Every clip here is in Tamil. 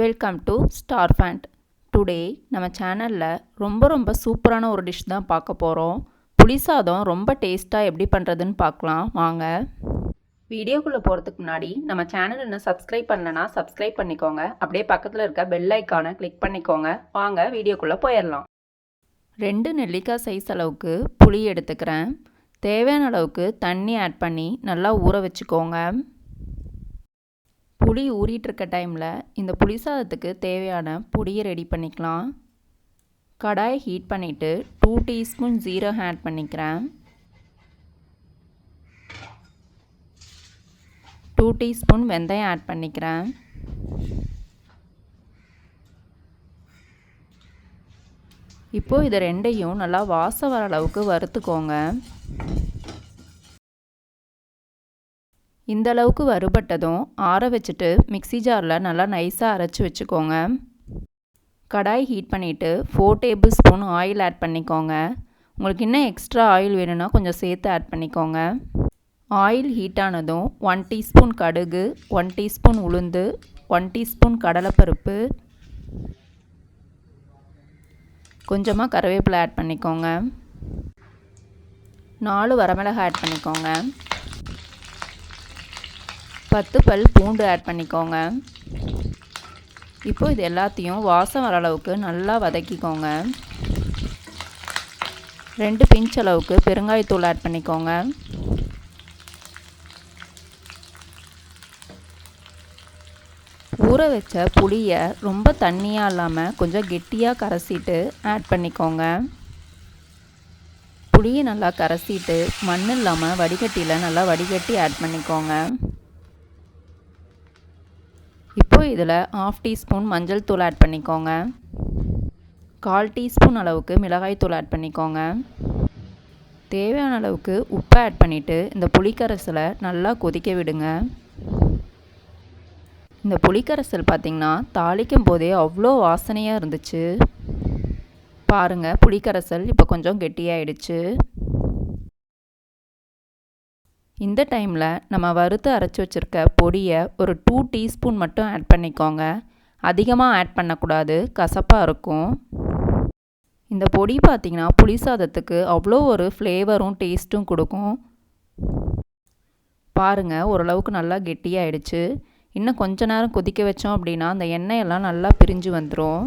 Welcome to star pant. Today நம்ம சேனலில் ரொம்ப சூப்பரான ஒரு டிஷ் தான் பார்க்க போகிறோம். புளி சாதம் ரொம்ப டேஸ்ட்டாக எப்படி பண்ணுறதுன்னு பார்க்கலாம் வாங்க. வீடியோக்குள்ளே போகிறதுக்கு முன்னாடி நம்ம சேனல் இன்னும் சப்ஸ்கிரைப் பண்ணலன்னா சப்ஸ்கிரைப் பண்ணிக்கோங்க. அப்படியே பக்கத்தில் இருக்க பெல் ஐக்கானை கிளிக் பண்ணிக்கோங்க. வாங்க வீடியோக்குள்ளே போயிடலாம். 2 நெல்லிக்காய் சைஸ் அளவுக்கு புளி எடுத்துக்கிறேன். தேவையான அளவுக்கு தண்ணி ஆட் பண்ணி நல்லா ஊற வச்சுக்கோங்க. புளி ஊறிட்டுருக்க டைமில் இந்த புளி சாதத்துக்கு தேவையான பொடியை ரெடி பண்ணிக்கலாம். கடாய் ஹீட் பண்ணிவிட்டு 2 டீஸ்பூன் ஜீரகம் ஆட் பண்ணிக்கிறேன். 2 டீஸ்பூன் வெந்தயம் ஆட் பண்ணிக்கிறேன். இப்போது இது ரெண்டையும் நல்லா வாசம் வர அளவுக்கு வறுத்துக்கோங்க. இந்த அளவுக்கு வறுபட்டதும் ஆற வச்சுட்டு மிக்ஸி ஜாரில் நல்லா நைஸாக அரைச்சி வச்சுக்கோங்க. கடாய் ஹீட் பண்ணிவிட்டு 4 டேபிள் ஸ்பூன் ஆயில் ஆட் பண்ணிக்கோங்க. உங்களுக்கு இன்னும் எக்ஸ்ட்ரா ஆயில் வேணும்னா கொஞ்சம் சேர்த்து ஆட் பண்ணிக்கோங்க. ஆயில் ஹீட் ஆனதும் 1 டீஸ்பூன் கடுகு, 1 டீஸ்பூன் உளுந்து, 1 டீஸ்பூன் கடலைப்பருப்பு, கொஞ்சமாக கருவேப்பிலை ஆட் பண்ணிக்கோங்க. 4 வரமிளகாய் ஆட் பண்ணிக்கோங்க. 10 பல் பூண்டு ஆட் பண்ணிக்கோங்க. இப்போ இது எல்லாத்தையும் வாசம் வர அளவுக்கு நல்லா வதக்கிக்கோங்க. 2 பிஞ்ச் அளவுக்கு பெருங்காயத்தூள் ஆட் பண்ணிக்கோங்க. ஊற வச்ச புளியை ரொம்ப தண்ணியாக இல்லாமல் கொஞ்சம் கெட்டியாக கரைசிட்டு ஆட் பண்ணிக்கோங்க. புளியை நல்லா கரைசிட்டு மண் இல்லாமல் வடிகட்டியில் நல்லா வடிகட்டி ஆட் பண்ணிக்கோங்க. இப்போது இதில் 1/2 டீஸ்பூன் மஞ்சள் தூள் ஆட் பண்ணிக்கோங்க. 1/4 டீஸ்பூன் அளவுக்கு மிளகாய் தூள் ஆட் பண்ணிக்கோங்க. தேவையான அளவுக்கு உப்பை ஆட் பண்ணிவிட்டு இந்த புளிக்கரைசலை நல்லா கொதிக்க விடுங்க. இந்த புளிக்கரைசல் பார்த்திங்கன்னா தாளிக்கும் போதே அவ்வளோ வாசனையாக இருந்துச்சு. பாருங்கள், புளிக்கரைசல் இப்போ கொஞ்சம் கெட்டியாயிடுச்சு. இந்த டைமில் நம்ம வறுத்து அரைச்சி வச்சுருக்க பொடியை ஒரு 2 டீஸ்பூன் மட்டும் ஆட் பண்ணிக்கோங்க. அதிகமாக ஆட் பண்ணக்கூடாது, கசப்பாக இருக்கும். இந்த பொடி பார்த்திங்கன்னா புளி சாதத்துக்கு அவ்வளோ ஒரு ஃப்ளேவரும் டேஸ்ட்டும் கொடுக்கும். பாருங்கள், ஓரளவுக்கு நல்லா கெட்டியாயிடுச்சு. இன்னும் கொஞ்ச நேரம் கொதிக்க வச்சோம் அப்படின்னா அந்த எண்ணெயெல்லாம் நல்லா பிரிஞ்சு வந்துடும்.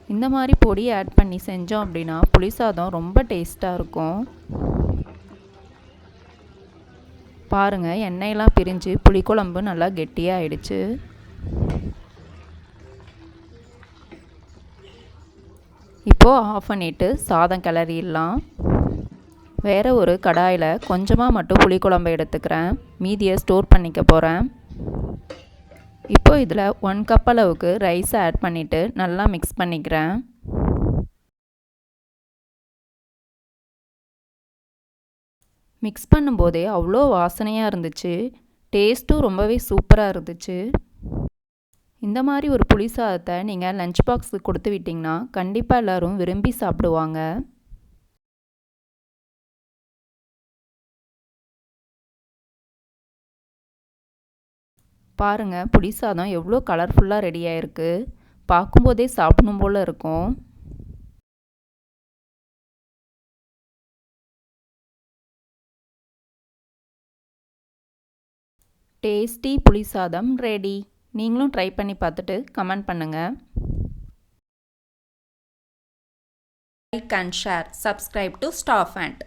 இந்த மாதிரி பொடி ஆட் பண்ணி செஞ்சோம் அப்படின்னா புளி சாதம் ரொம்ப டேஸ்ட்டாக இருக்கும். பாருங்கள், எண்ணெயெல்லாம் பிரிஞ்சு புளிக்குழம்பு நல்லா கெட்டியாக ஆயிடுச்சு. இப்போது ஆஃப் பண்ணிவிட்டு சாதம் கிளறிடலாம். வேறு ஒரு கடாயில் கொஞ்சமாக மட்டும் புளிக்குழம்பு எடுத்துக்கிறேன். மீதியை ஸ்டோர் பண்ணிக்க போகிறேன். இப்போது இதில் 1 கப் அளவுக்கு ரைஸை ஆட் பண்ணிவிட்டு நல்லா மிக்ஸ் பண்ணிக்கிறேன். மிக்ஸ் பண்ணும்போதே அவ்வளோ வாசனையாக இருந்துச்சு. டேஸ்ட்டும் ரொம்பவே சூப்பராக இருந்துச்சு. இந்த மாதிரி ஒரு புளி சாதத்தை நீங்கள் லஞ்ச் பாக்ஸுக்கு கொடுத்து விட்டிங்கன்னா கண்டிப்பாக எல்லோரும் விரும்பி சாப்பிடுவாங்க. பாருங்கள், புளி சாதம் எவ்வளோ கலர்ஃபுல்லாக ரெடி ஆகிருக்கு. பார்க்கும்போதே சாப்பிடணும் போல் இருக்கும். டேஸ்டி புளி சாதம் ரெடி. நீங்களும் ட்ரை பண்ணி பார்த்துட்டு கமெண்ட் பண்ணுங்கள். Like and share. Subscribe to star pant.